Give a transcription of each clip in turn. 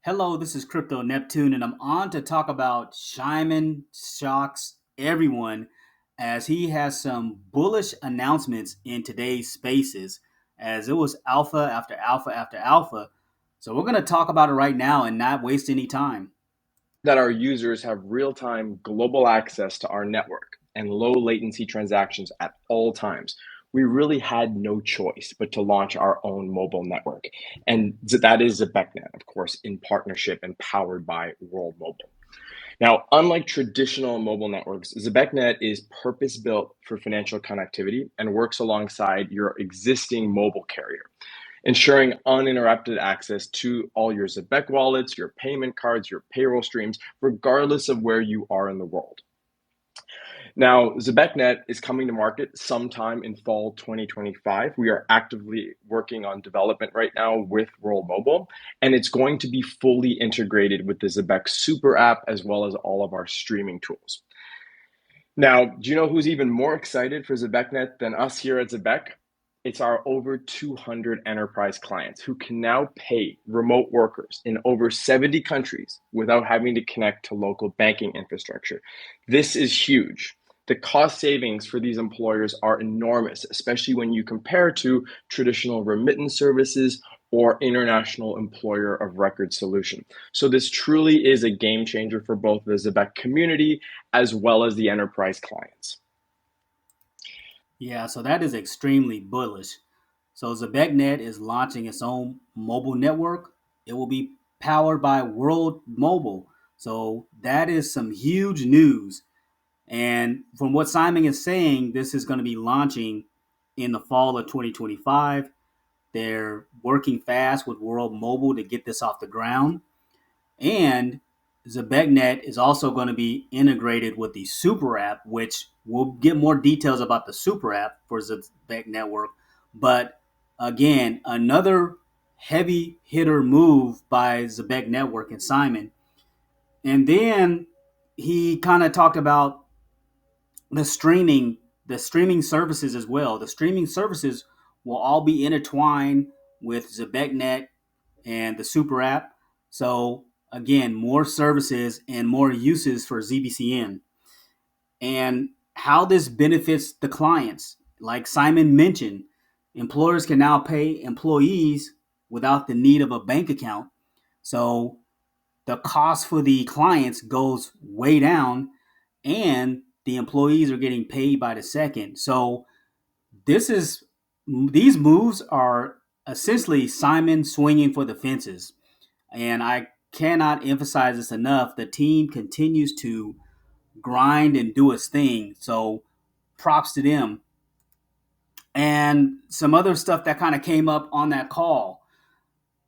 Hello, this is Crypto Neptune, and I'm on to talk about Shyman shocks everyone as he has some bullish announcements in today's spaces, as it was alpha after alpha after alpha. So we're going to talk about it right now and not waste any time. That our users have real-time global access to our network and low latency transactions at all times. We really had no choice but to launch our own mobile network. And that is ZebecNet, of course, in partnership and powered by World Mobile. Now, unlike traditional mobile networks, ZebecNet is purpose-built for financial connectivity and works alongside your existing mobile carrier, ensuring uninterrupted access to all your Zebec wallets, your payment cards, your payroll streams, regardless of where you are in the world. Now, ZebecNet is coming to market sometime in fall 2025. We are actively working on development right now with World Mobile, and it's going to be fully integrated with the Zebec Super app as well as all of our streaming tools. Now, do you know who's even more excited for ZebecNet than us here at Zebec? It's our over 200 enterprise clients who can now pay remote workers in over 70 countries without having to connect to local banking infrastructure. This is huge. The cost savings for these employers are enormous, especially when you compare to traditional remittance services or international employer of record solution. So this truly is a game changer for both the Zebec community as well as the enterprise clients. Yeah, so that is extremely bullish. So ZebecNet is launching its own mobile network. It will be powered by World Mobile. So that is some huge news. And from what Simon is saying, this is going to be launching in the fall of 2025. They're working fast with World Mobile to get this off the ground. And ZebecNet is also going to be integrated with the Super app, which we'll get more details about the Super app for Zebec Network. But again, another heavy hitter move by Zebec Network and Simon. And then he kind of talked about the streaming the streaming services as well. The streaming services will all be intertwined with ZebecNet and the Super app. So again, more services and more uses for ZBCN. And how this benefits the clients. Like Simon mentioned, employers can now pay employees without the need of a bank account. So the cost for the clients goes way down and the employees are getting paid by the second. So this is these moves are essentially Simon swinging for the fences. And I cannot emphasize this enough. The team continues to grind and do its thing. So props to them. And some other stuff that kind of came up on that call.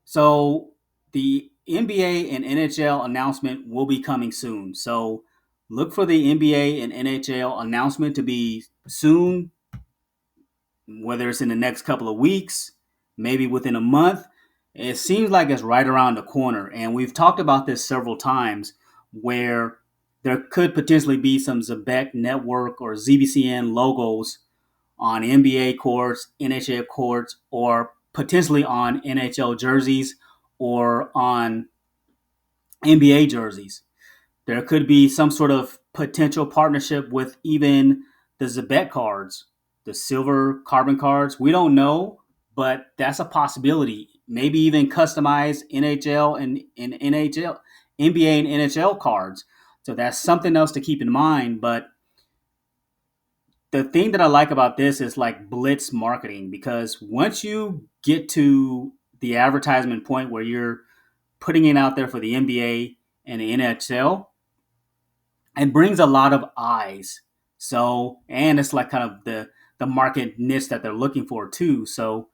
So the NBA and NHL announcement will be coming soon. So look for the NBA and NHL announcement to be soon, whether it's in the next couple of weeks, maybe within a month. It seems like it's right around the corner. And we've talked about this several times where there could potentially be some Zebec Network or ZBCN logos on NBA courts, NHL courts, or potentially on NHL jerseys or on NBA jerseys. There could be some sort of potential partnership with even the Zebec cards, the silver carbon cards. We don't know, but that's a possibility. Maybe even customized NHL and NHL, NBA and NHL cards. So that's something else to keep in mind. But the thing that I like about this is like blitz marketing because once you get to the advertisement point where you're putting it out there for the NBA and the NHL, it brings a lot of eyes. So, and it's like kind of the market niche that they're looking for too. So,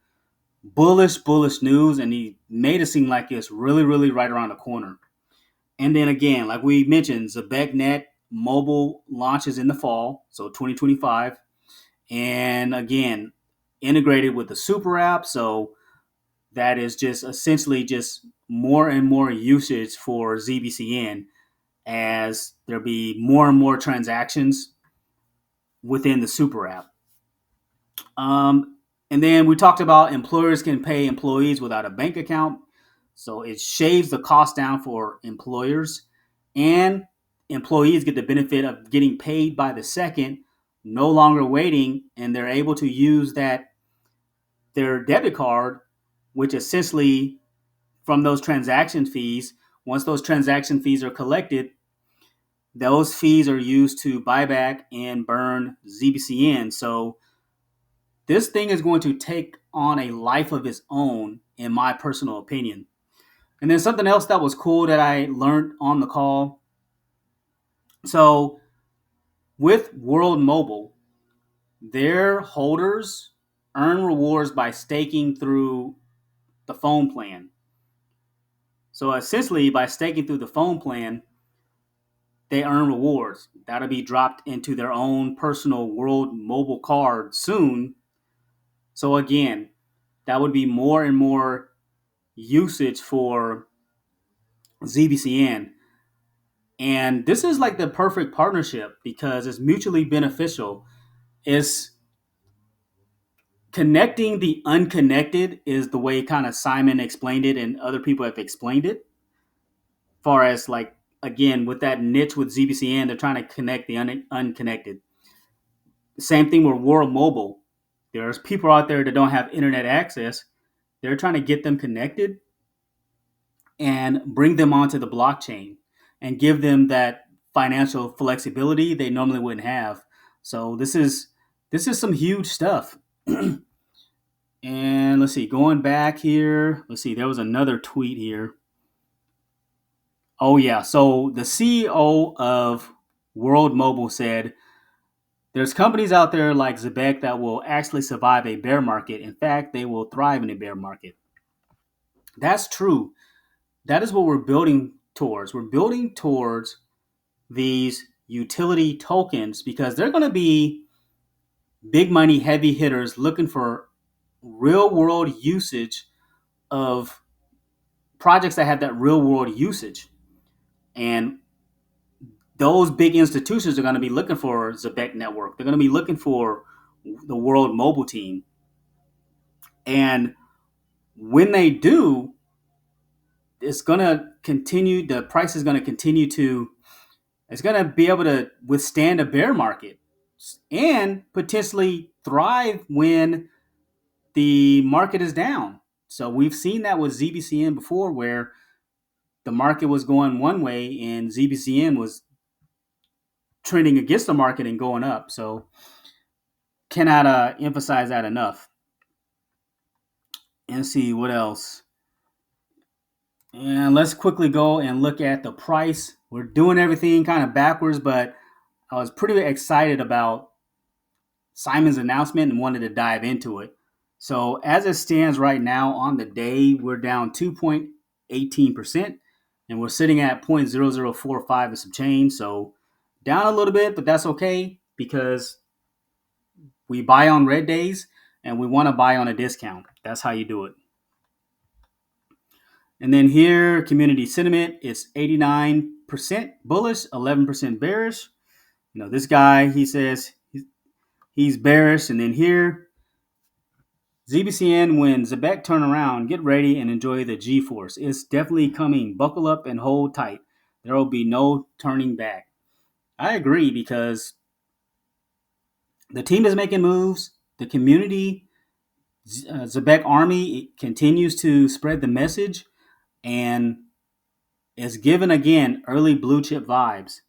bullish news, and he made it seem like it's really right around the corner. And then again, like we mentioned, ZebecNet mobile launches in the fall, so 2025, and again integrated with the Super app. So that is just essentially just more and more usage for ZBCN as there be more and more transactions within the Super app. And then we talked about employers can pay employees without a bank account. So it shaves the cost down for employers, and employees get the benefit of getting paid by the second, no longer waiting, and they're able to use that their debit card, which essentially from those transaction fees, once those transaction fees are collected, those fees are used to buy back and burn ZBCN. So this thing is going to take on a life of its own, in my personal opinion. And then something else that was cool that I learned on the call. So with World Mobile, their holders earn rewards by staking through the phone plan. So essentially, by staking through the phone plan, they earn rewards. That'll be dropped into their own personal World Mobile card soon. So again, that would be more and more usage for ZBCN. And this is like the perfect partnership because it's mutually beneficial. It's connecting the unconnected is the way kind of Simon explained it and other people have explained it. Far as like again with that niche with ZBCN, they're trying to connect the unconnected. Same thing with World Mobile. There's people out there that don't have internet access. They're trying to get them connected and bring them onto the blockchain and give them that financial flexibility they normally wouldn't have. So this is some huge stuff. And let's see, going back here, let's see, there was another tweet here. Oh yeah, so the CEO of World Mobile said there's companies out there like Zebec that will actually survive a bear market. In fact, they will thrive in a bear market. That's true. That is what we're building towards. We're building towards these utility tokens because they're going to be big money heavy hitters looking for real world usage of projects that have that real world usage. And those big institutions are going to be looking for Zebec Network. They're going to be looking for the World Mobile Team. And when they do, it's going to continue, the price is going to continue to, it's going to be able to withstand a bear market and potentially thrive when the market is down. So we've seen that with ZBCN before where the market was going one way and ZBCN was trending against the market and going up. So cannot emphasize that enough. And see what else. And let's quickly go and look at the price. We're doing everything kind of backwards, but I was pretty excited about Simon's announcement and wanted to dive into it. So as it stands right now on the day, we're down 2.18%, and we're sitting at 0.0045 and some change. So down a little bit, but that's okay because we buy on red days and we want to buy on a discount. That's how you do it. And then here, community sentiment is 89% bullish, 11% bearish. You know, this guy, he says he's bearish. And then here, ZBCN, when Zebec turn around, get ready and enjoy the G-force. It's definitely coming. Buckle up and hold tight. There will be no turning back. I agree because the team is making moves. The community, Zebec Army, continues to spread the message and is given again early blue chip vibes.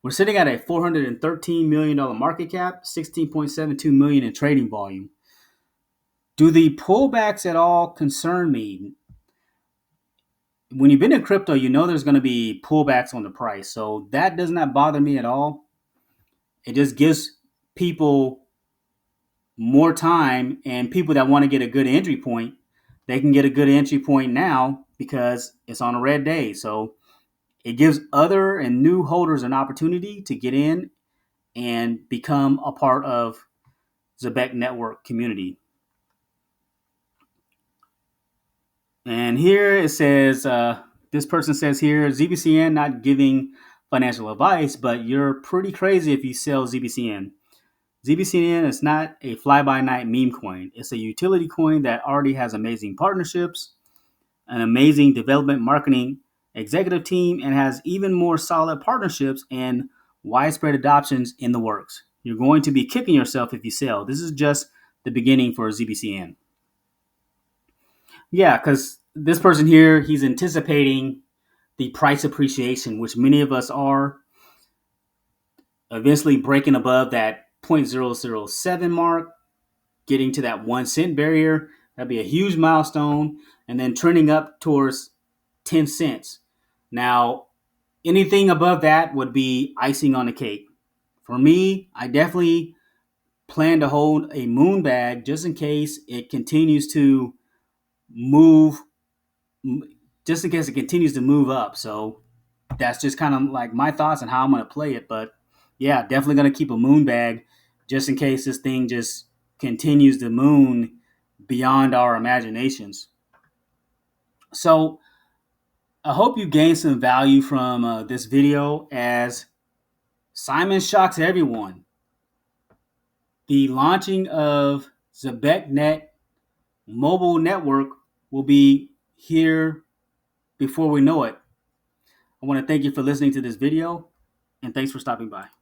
We're sitting at a $413 million market cap, 16.72 million in trading volume. Do the pullbacks at all concern me? When you've been in crypto, you know there's going to be pullbacks on the price. So that does not bother me at all. It just gives people more time, and people that want to get a good entry point, they can get a good entry point now because it's on a red day. So it gives other and new holders an opportunity to get in and become a part of Zebec Network community. And here it says, this person says here, ZBCN not giving financial advice, but you're pretty crazy if you sell ZBCN. ZBCN is not a fly-by-night meme coin. It's a utility coin that already has amazing partnerships. an amazing development marketing executive team, and has even more solid partnerships and widespread adoptions in the works. You're going to be kicking yourself if you sell. This is just the beginning for ZBCN. Yeah, because this person here, he's anticipating the price appreciation, which many of us are, eventually breaking above that 0.007 mark, getting to that 1 cent barrier. That'd be a huge milestone, and then trending up towards 10 cents. Now, anything above that would be icing on the cake. For me, I definitely plan to hold a moon bag just in case it continues to move, just in case it continues to move up. So that's just kind of like my thoughts on how I'm going to play it. But yeah, definitely going to keep a moon bag just in case this thing just continues to moon beyond our imaginations. So I hope you gained some value from this video as Simon shocks everyone. The launching of ZebecNet mobile network will be here before we know it. I want to thank you for listening to this video, and thanks for stopping by.